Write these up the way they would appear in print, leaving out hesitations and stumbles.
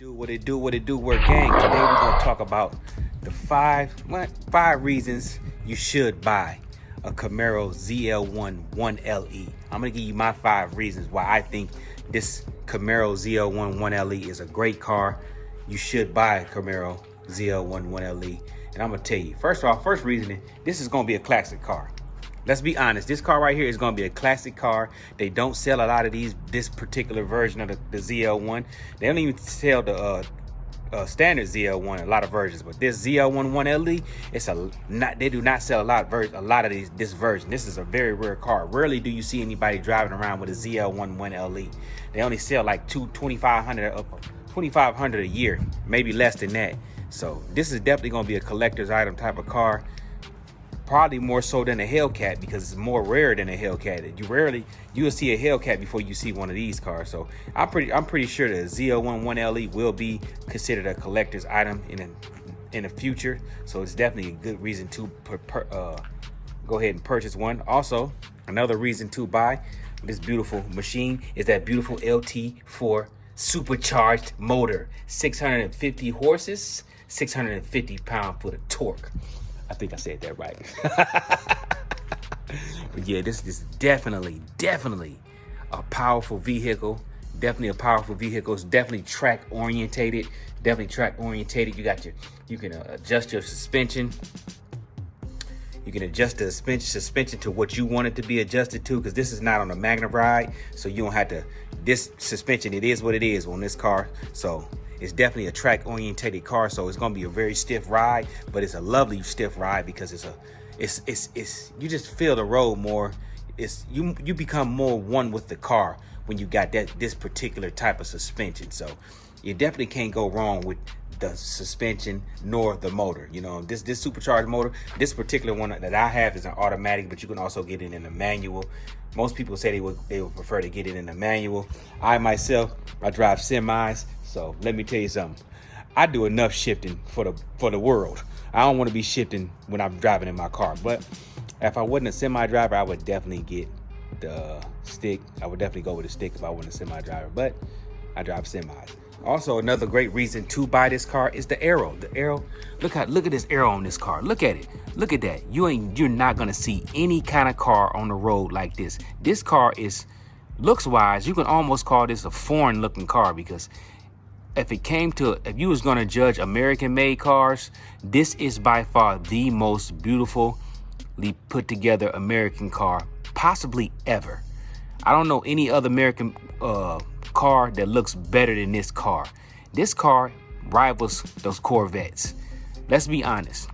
What it do, work gang. Today we're gonna talk about the five reasons you should buy a Camaro ZL1 1LE. I'm gonna give you my 5 reasons why I think this Camaro ZL1 1LE is a great car. You should buy a Camaro ZL1 1LE. And I'm gonna tell you, first reason, this is gonna be a classic car. Let's be honest, this car right here is gonna be a classic car. They don't sell a lot of this particular version of the ZL1. They don't even sell the standard ZL1, a lot of versions, but this ZL1 1LE, they do not sell a lot of this version. This is a very rare car. Rarely do you see anybody driving around with a ZL1 1LE. They only sell like 2,500 a year, maybe less than that. So this is definitely gonna be a collector's item type of car. Probably more so than a Hellcat, because it's more rare than a Hellcat. You'll see a Hellcat before you see one of these cars. So I'm pretty sure the ZL1 1LE will be considered a collector's item in the future. So it's definitely a good reason to go ahead and purchase one. Also, another reason to buy this beautiful machine is that beautiful LT4 supercharged motor, 650 horses, 650 pound-foot of torque. I think I said that right. But yeah, this is definitely a powerful vehicle. Definitely a powerful vehicle. It's definitely track orientated. You can adjust your suspension. You can adjust the suspension to what you want it to be adjusted to, because this is not on a magnet ride, so you don't have to. This suspension, it is what it is on this car. So it's definitely a track orientated car, so it's gonna be a very stiff ride, but it's a lovely stiff ride because it's you just feel the road more. You become more one with the car when you got this particular type of suspension. So you definitely can't go wrong with the suspension nor the motor. You know, this supercharged motor, this particular one that I have is an automatic, but you can also get it in a manual. Most people say they would prefer to get it in a manual. I myself, I drive semis. So let me tell you something. I do enough shifting for the world. I don't want to be shifting when I'm driving in my car. But if I wasn't a semi driver, I would definitely get the stick. I would definitely go with a stick if I wasn't a semi driver. But I drive semis. Also, another great reason to buy this car is the aero. The aero. Look at this aero on this car. Look at it. Look at that. You're not gonna see any kind of car on the road like this. This car is, looks wise, you can almost call this a foreign looking car, because if you was going to judge American-made cars, this is by far the most beautifully put together American car possibly ever. I don't know any other American car that looks better than this car. This car rivals those Corvettes. Let's be honest.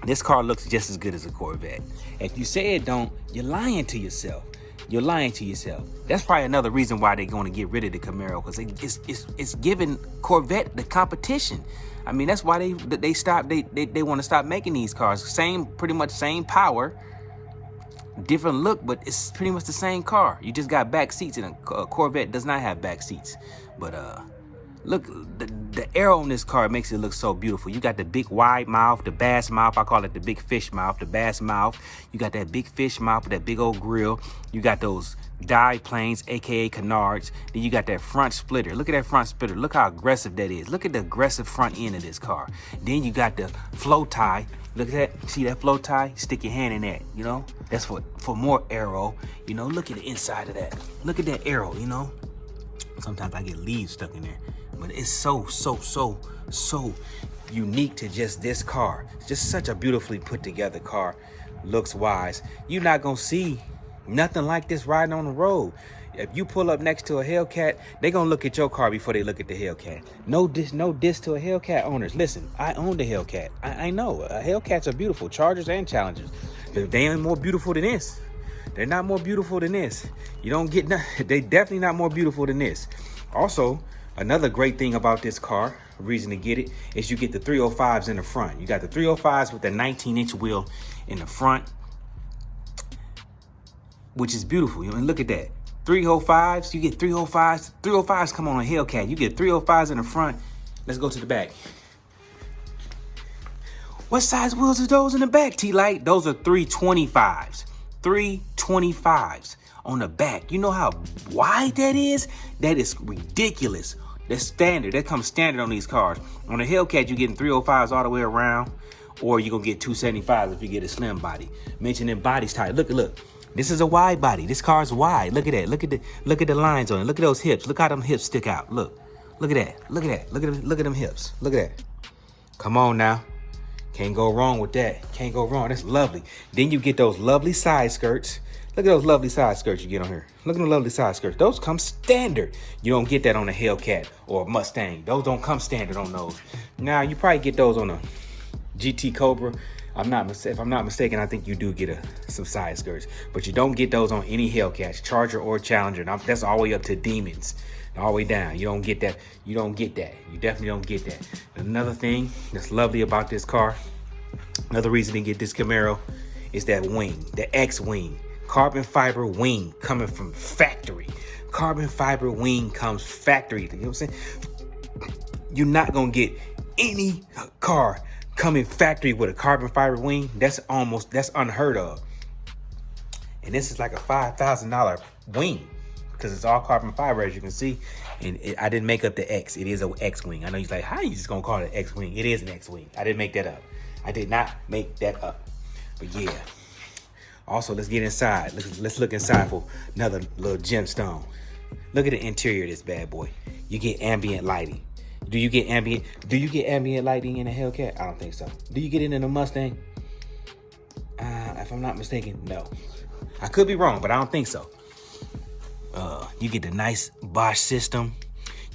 This car looks just as good as a Corvette. If you say it don't, you're lying to yourself. You're lying to yourself. That's probably another reason why they're going to get rid of the Camaro, because it's giving Corvette the competition. I mean, that's why they want to stop making these cars. Pretty much same power, different look, but it's pretty much the same car. You just got back seats, and a Corvette does not have back seats. But look, the aero on this car makes it look so beautiful. You got the big wide mouth, the bass mouth. I call it the big fish mouth, the bass mouth. You got that big fish mouth with that big old grill. You got those dive planes, aka canards. Then you got that front splitter. Look at that front splitter. Look how aggressive that is. Look at the aggressive front end of this car. Then you got the flow tie. Look at that. See that flow tie? Stick your hand in that. You know, that's for more aero. You know, look at the inside of that. Look at that aero. You know, sometimes I get leaves stuck in there. But it's so unique to just this car. It's just such a beautifully put together car, looks wise. You're not gonna see nothing like this riding on the road. If you pull up next to a Hellcat, they're gonna look at your car before they look at the Hellcat. No diss to a Hellcat owners. Listen, I own the Hellcat. I know Hellcats are beautiful, Chargers and Challengers. They ain't more beautiful than this. They're not more beautiful than this. You don't get nothing. They definitely not more beautiful than this. Also, another great thing about this car, reason to get it, is you get the 305s in the front. You got the 305s with the 19-inch wheel in the front, which is beautiful. You know, and look at that. 305s, you get 305s. 305s come on a Hellcat. You get 305s in the front. Let's go to the back. What size wheels are those in the back, T-Lite? Those are 325s. 325s on the back. You know how wide that is? That is ridiculous. That's standard. That comes standard on these cars. On the Hellcat, you're getting 305s all the way around, or you're gonna get 275s if you get a slim body. Mentioning bodies tight. Look. This is a wide body. This car's wide. Look at that. Look at the lines on it. Look at those hips. Look how them hips stick out. Look at that. Look at them hips. Look at that. Come on now. Can't go wrong with that. Can't go wrong. That's lovely. Then you get those lovely side skirts. Look at those lovely side skirts you get on here. Look at the lovely side skirts. Those come standard. You don't get that on a Hellcat or a Mustang. Those don't come standard on those. Now, you probably get those on a GT Cobra. If I'm not mistaken, I think you do get some side skirts. But you don't get those on any Hellcats, Charger or Challenger. Now, that's all the way up to Demons. All the way down. You don't get that. You don't get that. You definitely don't get that. Another thing that's lovely about this car, another reason to get this Camaro, is that wing, the X-wing. Carbon fiber wing coming from factory. Carbon fiber wing comes factory. You know what I'm saying? You're not going to get any car coming factory with a carbon fiber wing. That's unheard of. And this is like a $5,000 wing, because it's all carbon fiber, as you can see. And I didn't make up the X. It is an X-wing. I know you're like, how are you just gonna call it an X-wing? It is an X-wing. I didn't make that up. I did not make that up. But yeah. Also, let's get inside. Let's look inside for another little gemstone. Look at the interior of this bad boy. You get ambient lighting. Do you get ambient lighting in a Hellcat? I don't think so. Do you get it in a Mustang? If I'm not mistaken, no. I could be wrong, but I don't think so. You get the nice Bosch system.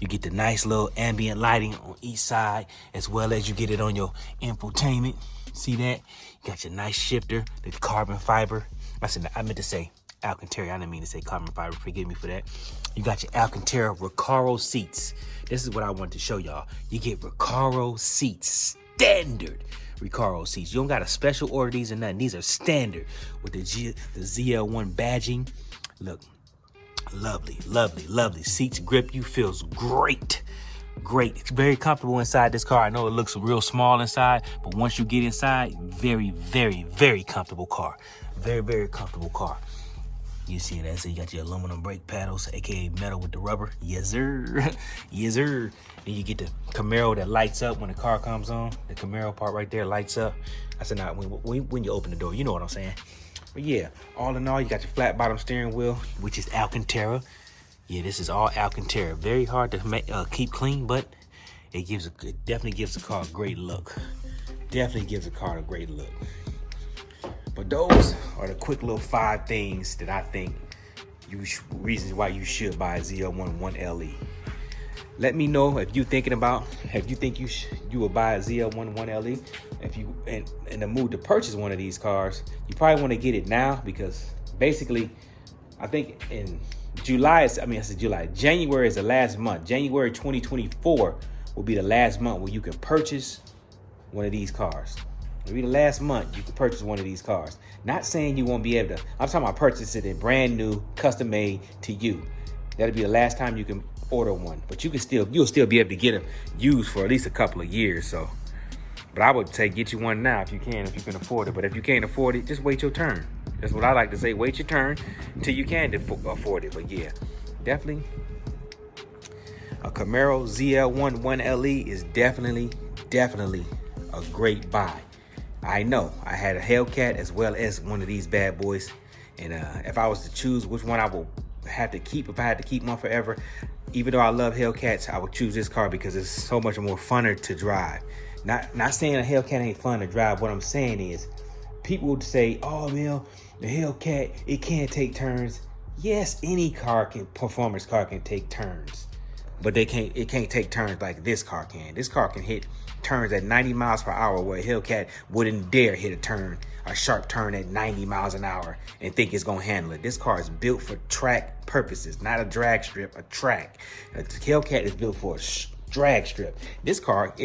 You get the nice little ambient lighting on each side, as well as you get it on your infotainment. See that? You got your nice shifter, the carbon fiber. I meant to say Alcantara. I didn't mean to say carbon fiber. Forgive me for that. You got your Alcantara Recaro seats. This is what I wanted to show y'all. You get Recaro seats, standard Recaro seats. You don't got to special order these or nothing. These are standard with the ZL1 badging. Look, lovely. Seats grip you, feels great. It's very comfortable inside this car. I know it looks real small inside, but once you get inside, very comfortable car. Very comfortable car. You see that? So you got your aluminum brake paddles, aka metal with the rubber. Yes, sir. Yes, sir. Then you get the Camaro that lights up when the car comes on. The Camaro part right there lights up. I said, now when you open the door, you know what I'm saying. But yeah, all in all, you got your flat bottom steering wheel, which is Alcantara. Yeah, this is all Alcantara. Very hard to keep clean, but it definitely gives the car a great look. But those are the quick little 5 things that I think reasons why you should buy a ZL1 1LE. Let me know if you think you would buy a ZL1 1LE. If you in the mood to purchase one of these cars, you probably want to get it now, because basically, I think in January is the last month. January 2024 will be the last month where you can purchase one of these cars. It'll be the last month you can purchase one of these cars. Not saying you won't be able to. I'm talking about purchase it in brand new, custom made to you. That'll be the last time you can order one. But you'll still be able to get them used for at least a couple of years. So, but I would say get you one now if you can afford it. But if you can't afford it, just wait your turn. That's what I like to say. Wait your turn until you can afford it. But yeah, definitely a Camaro ZL1 1LE is definitely a great buy. I know I had a Hellcat as well as one of these bad boys, and if I was to choose which one I will have to keep, if I had to keep one forever, even though I love Hellcats, I would choose this car because it's so much more funner to drive. Not saying a Hellcat ain't fun to drive. What I'm saying is, people would say, "Oh man, the Hellcat, it can't take turns." Yes, any performance car can take turns, but it can't take turns like this car can. This car can hit turns at 90 miles per hour, where a Hellcat wouldn't dare hit a sharp turn at 90 miles an hour and think it's gonna handle it. This car is built for track purposes, not a drag strip, a track. The Hellcat is built for a drag strip. This car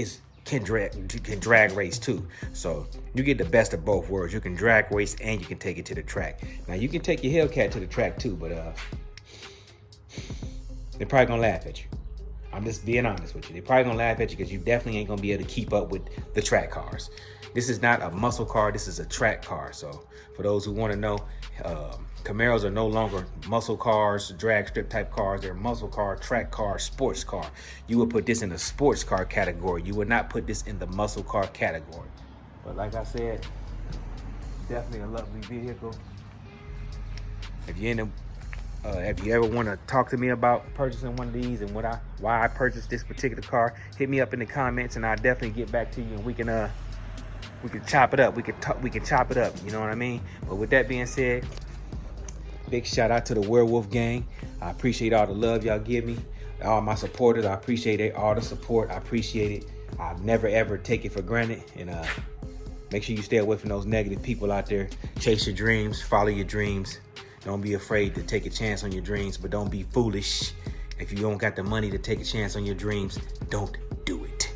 can drag race too. So you get the best of both worlds. You can drag race and you can take it to the track. Now you can take your Hellcat to the track too, but they're probably gonna laugh at you. I'm just being honest with you. They're probably gonna laugh at you because you definitely ain't gonna be able to keep up with the track cars. This is not a muscle car, this is a track car. So for those who wanna know, Camaros are no longer muscle cars, drag strip type cars. They're muscle car, track car, sports car. You would put this in the sports car category. You would not put this in the muscle car category. But like I said, definitely a lovely vehicle. If you're in the if you ever want to talk to me about purchasing one of these and why I purchased this particular car, hit me up in the comments and I'll definitely get back to you, and we can chop it up. We can chop it up, you know what I mean? But with that being said, big shout out to the Werewolf gang. I appreciate all the love y'all give me. All my supporters, I appreciate it. All the support, I appreciate it. I never ever take it for granted. And make sure you stay away from those negative people out there. Chase your dreams, follow your dreams. Don't be afraid to take a chance on your dreams, but don't be foolish. If you don't got the money to take a chance on your dreams, don't do it.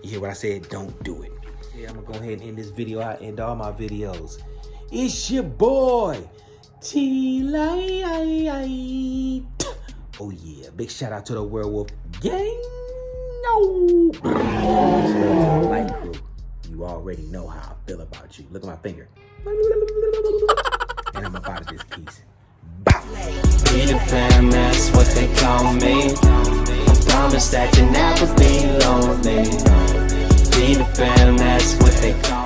You hear what I said? Don't do it. Yeah, I'm gonna go ahead and end this video. I end all my videos. It's your boy, T-Lite. Oh yeah, big shout out to the Werewolf gang. No. Light crew. You already know how I feel about you. Look at my finger. And I'm about this piece. Be the fam, that's what they call me. I promise that you never be lonely. Be the fam, that's what they call me.